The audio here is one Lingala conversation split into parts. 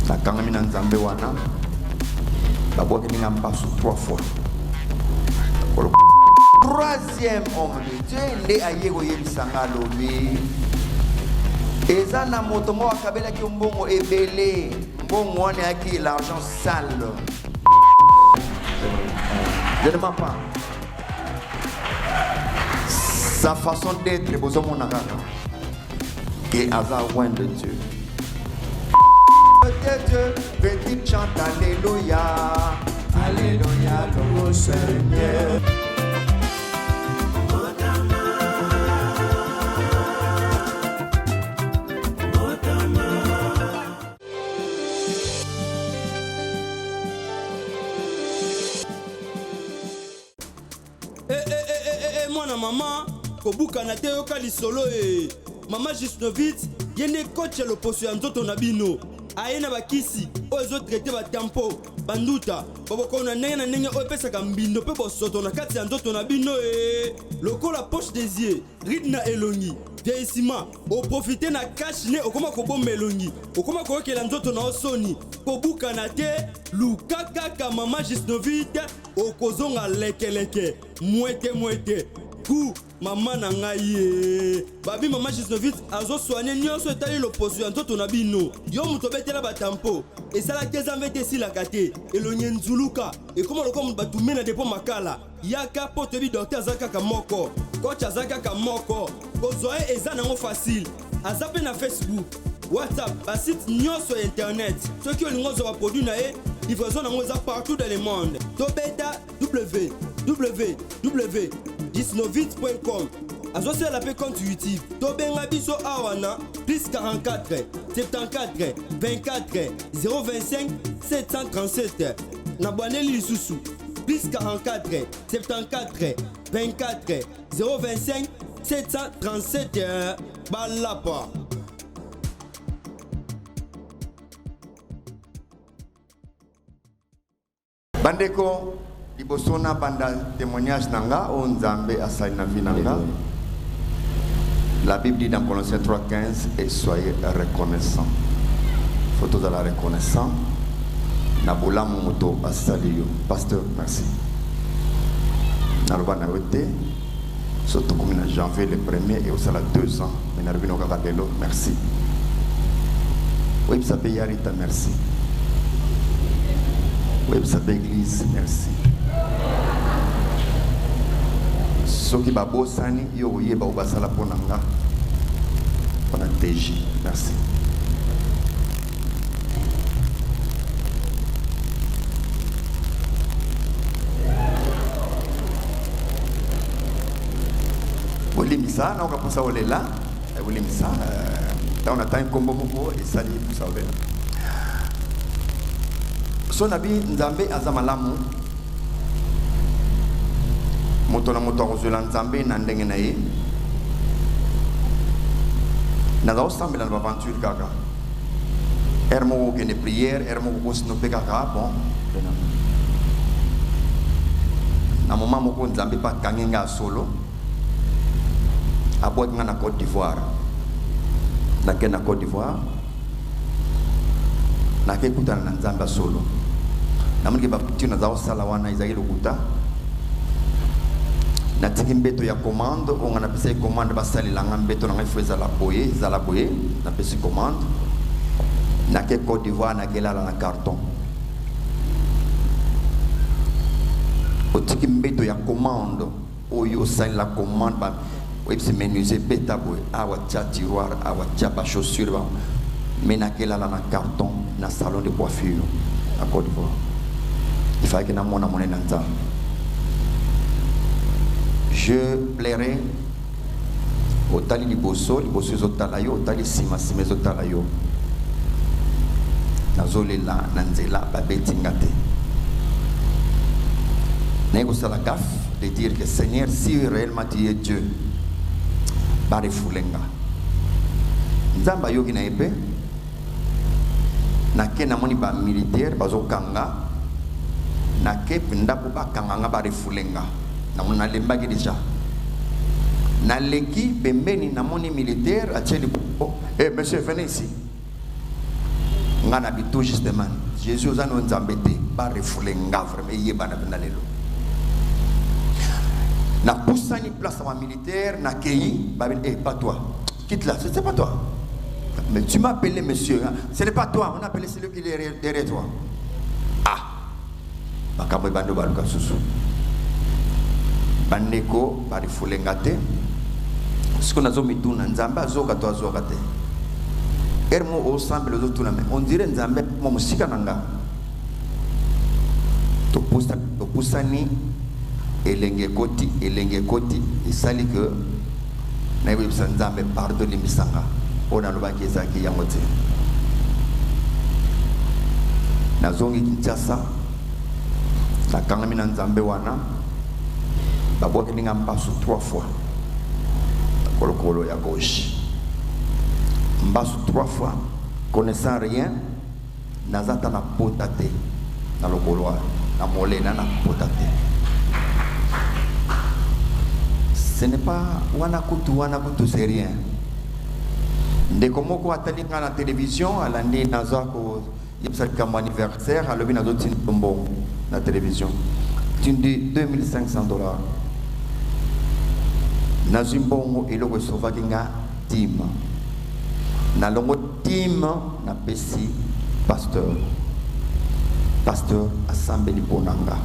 na kangami na nzambe wana babwaki ninga mpasu 3 fois. Troisième homme de Dieu nde aye koyebisa nga lobi eza na moto moko akabelaki mbongo ebele, mbongo wana yaki l'argent sale. Je ne mens pas. Sa façon d'être est besoin mon argent. Et hasard loin de Dieu. Dieu, petit chante alléluia. Alléluia, loué Seigneur. Maman, kobuka na te yoka lisolo Maman Gisnovitz, yene coach le poste ya nzoto na bino. Aena bakisi, ozo traité ba tempo, banduta, baboko na ndenge opesaka mbindo pe bosoto na kati ya nzoto na bino lokola poche des yeux, ridna elongi. Vieillissement, au profiter na cash ne okoma kobomba elongi, okoma kokela nzoto na osoni, kobuka na te, lukaka ka Maman Gisnovitz, okozonga lekeleke, mwete. Kou maman na ngai babi Maman Gisnovitz azo soigner nyonso etali loposo ya nzoto na bino. Yo muto betela batampo esala keza mvete sila kate elonye nzuluka ekoma lokoma batume na depo makala yaka potebi docteur azaka ka moko coach azaka ka moko kozoe eza nango facile azape na Facebook WhatsApp ba site nyonso internet soki olingo zo ba produit na livraison nango eza partout dans le monde. Tobeta www.gisnovitz.com. Associé la paix compte YouTube. Tobenga biso awana plus 44 74 24 025 737. Nabwane lisusu plus 44 74 24 025 737. Balapa. Bandeko Ibosona banda témoignage nanga o nzambe asali na vie nanga. La Bible dit dans Colossiens 3:15 et soyez reconnaissants. Photo de la reconnaissance. Nabola moto asali yo. Pasteur, merci. Naloba na wete. Surtout comme en janvier le 1er et au sala 2 ans. Mais narubino kakadelo, merci. Oui, ça peut y aller, merci. Oui, ça peut église, merci. Soki babo sani yo yeba obasala ponanga pona TJ, merci. Olimisa na okapusa olela olimisa ta on attend kombo moko et sali pusa olela. So nabi nzambe azamalamu moto na moto akozwela nzambe na ndenge na ye naza osambela na baventure kaka ere moko okende priere ere moko kosinope kaka bon na moma moko nzambe mpe akangi nga solo abwaki nga na Côte d'Ivoire. Nake na Côte d'Ivoire nake kutana na nzambe solo namoniki bakuti naza osala wana ezali lokuta na tiki mbeto ya commande on a pesi commande basali langa mbeto na ngai ezala boye na pesi commande na ke Côte d'Ivoire na kelala na carton o tiki mbeto ya commande oyo sali la commande ba websi menuisier beta boye awa tia tiroir awa tia ba chaussure ba mais na kelala na carton na salon de coiffure à Côte d'Ivoire. Il fallait que na mona mona nzambe. Je plairai au tali liboso zotalayo, au tali sima zotalayo. Nazolela nanzela babeti ngate. Nego sala gaffe de dire que Seigneur, si réellement tu es Dieu, bare fulenga. Nzamba yogi na ebe. Nake namoni ba militaire bazo kanga. Nake pindapo ba kanga bare fulenga. Namona lembaki déjà. Naleki pembeni namoni militaire atieli oh, monsieur venez ici. ngana bitou justement Jésus aux anons embêtés par refoulé ngavre mais yé bana benalelo na poussani place en militaire na keyi babel pas toi quitte là c'est pas toi mais tu m'as appelé monsieur hein? Ce n'est pas toi on a appelé celui qui est derrière toi ah bakabo bando baluka susu bandeko bari refoulé ngate ce qu'on a zo mituna nzamba zoka to azokate ermo au semble les autres on dirait nzambe mo musika nanga to pusani elenge koti et sali que na ibe nzambe pardon limisanga ona lo bakeza ki yangote na zongi Kinshasa la kangami na nzambe wana babwa ninga mbasu 3 fois kolokolo ya gauche mbasu 3 fois connaissant rien nazata na potate na lokolo na molena na potate ce n'est pas wana kutu c'est rien ndeko moko atali nga na télévision alandi naza ko yebsali ka mon anniversaire alobi nazo tin tombo na télévision tindi $2500 nazimbongo eloko esovaki nga tim na longo tim na pesi pasteur asambeli ponanga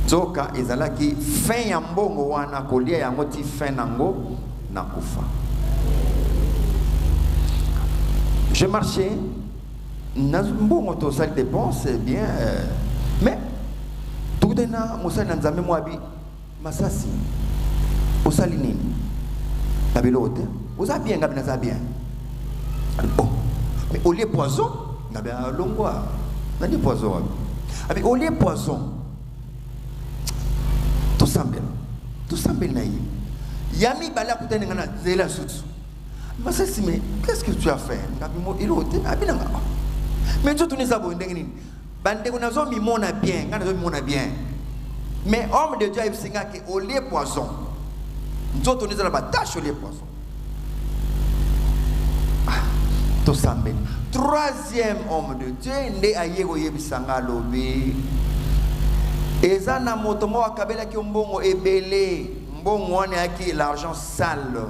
zoka ezalaki fin ya mbongo wana kolia yango ti fin nango na kufa je marchais na mbongo to sali dépense bien mais tout dena mosali na nzambe mwabi masasi osali nini tabelote oza bien ngabi naza bien oh mais au lieu poison ngabi alongwa nani poison avec au lieu poison tout semble naïf yami bala kutene ngana zela sutsu masasi mais qu'est-ce que tu as fait ngabi mo ilote abinanga mais tu tournes ça bo ndenge nini bande ko nazo mi mona bien ngana zo mi mona bien mais homme de Dieu il singa que au lieu poison nzoto niza la batache les poissons to sambe troisième homme de Dieu nde ayego yebisanga lobi ezana motomo akabela ki mbongo ebele mbongo wana aki l'argent sale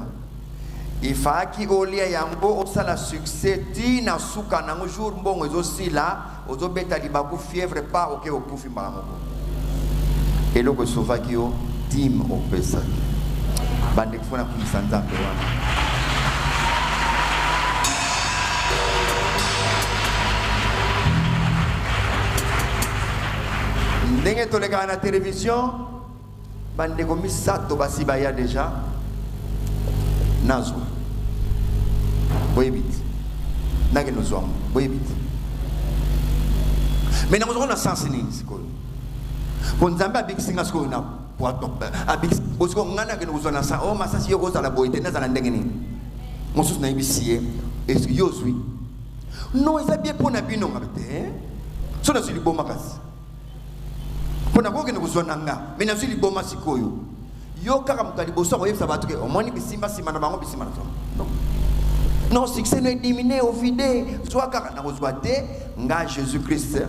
il fa ki olia yango osala succès ti na suka na jour mbongo ezosila ozobeta libaku fièvre pas oke okufi mbango eloko sovaki yo tim opesa bande kufuna kumisa nzambe wana ndenge toleka na télévision bande komisa to basi baya déjà nazo boyebit nage nozwa boyebit mais nazo na sens nini sikoyo ko nzambe abikisinga sikoyo na abix bosco ngana ke nozona sa o masasi yoko za la boite na za ndenge nini mosusu na ibisie est yozwi non isa bien pona bino ngabete so na sili boma kasi pona ko ke nozona nga mais na sili boma sikoyo yo kaka mutali boso ko yebisa batu ke omoni bisimba sima na bango bisimba na non non succès ne diminuer au vide soit kaka na kozwa te nga Jésus Christ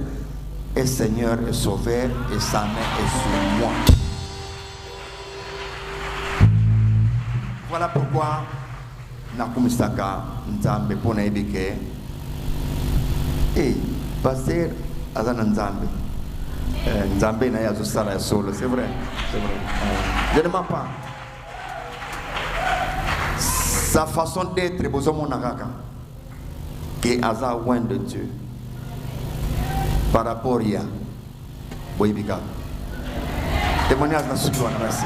est Seigneur et Sauveur et sa main est sur moi. Voilà pourquoi nakumisaka nzambe pona ebike pasteur azana nzambe nzambe na yazo sala ya solo c'est vrai je ne mens pas sa façon d'être bozomo nakaka que aza loin de Dieu par rapport ya boybika témoignage na sukiwa na merci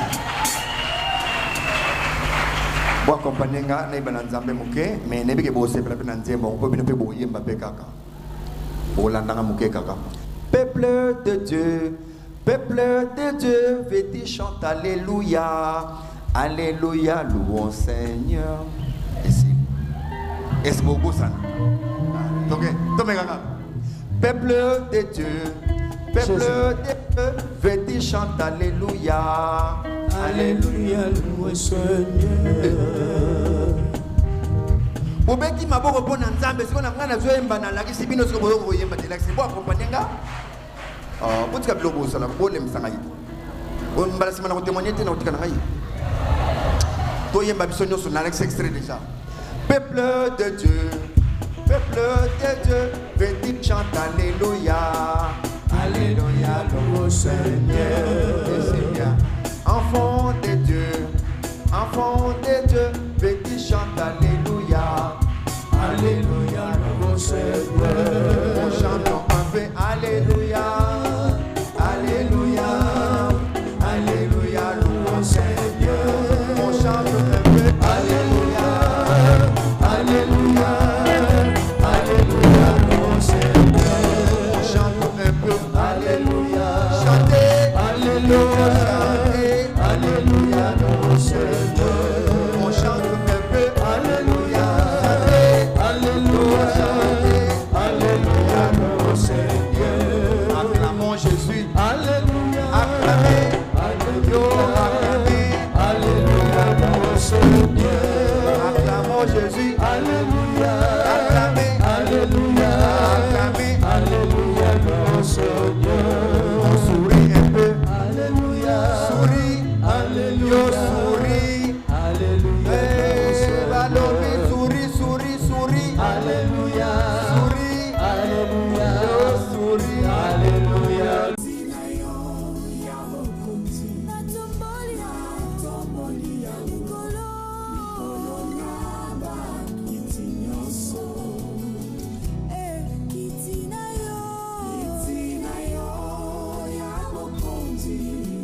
bo accompagner nga na ibana nzambe muke mais nebike bo sepela pe na nzembo ko bino pe bo yemba pe kaka bo landa nga muke kaka peuple de Dieu vais-tu chanter alléluia alléluia louons Seigneur ici est-ce que vous ça donc tombe kaka peuple de Dieu vais-tu chanter alléluia alléluia louons Seigneur Bobeki maboko pona nzambe siko na ngana zoyemba na laki sibino siko boyo koyemba te laki bo accompagner nga. Botika blobo sala bole msanga yi. On mbala simana ko témoigner te na otika na yi. Toyemba biso nyoso na l'ex extrait déjà. Peuple de Dieu, venez chanter alléluia. Alléluia, loué Seigneur. Enfant de Dieu, venez chanter alléluia. Alléluia, loué Seigneur. On chante un peu alléluia. Alléluia, alléluia, loué Seigneur. On chante un peu alléluia. Alléluia, alléluia, loué Seigneur. On chante un peu alléluia. Chantez, alléluia, chantez, alléluia, loué Seigneur. On chante un peu alléluia. Chantez, alléluia, chantez, alléluia, loué Seigneur. Acclamons Jésus. Alléluia. Acclamez, alléluia, acclamez, alléluia, loué Seigneur. Acclamons Jésus. Alléluia. Acclamez, alléluia, acclamez, alléluia, loué Seigneur. On sourit un peu. Alléluia. Souris. Alléluia. Souris. Alléluia.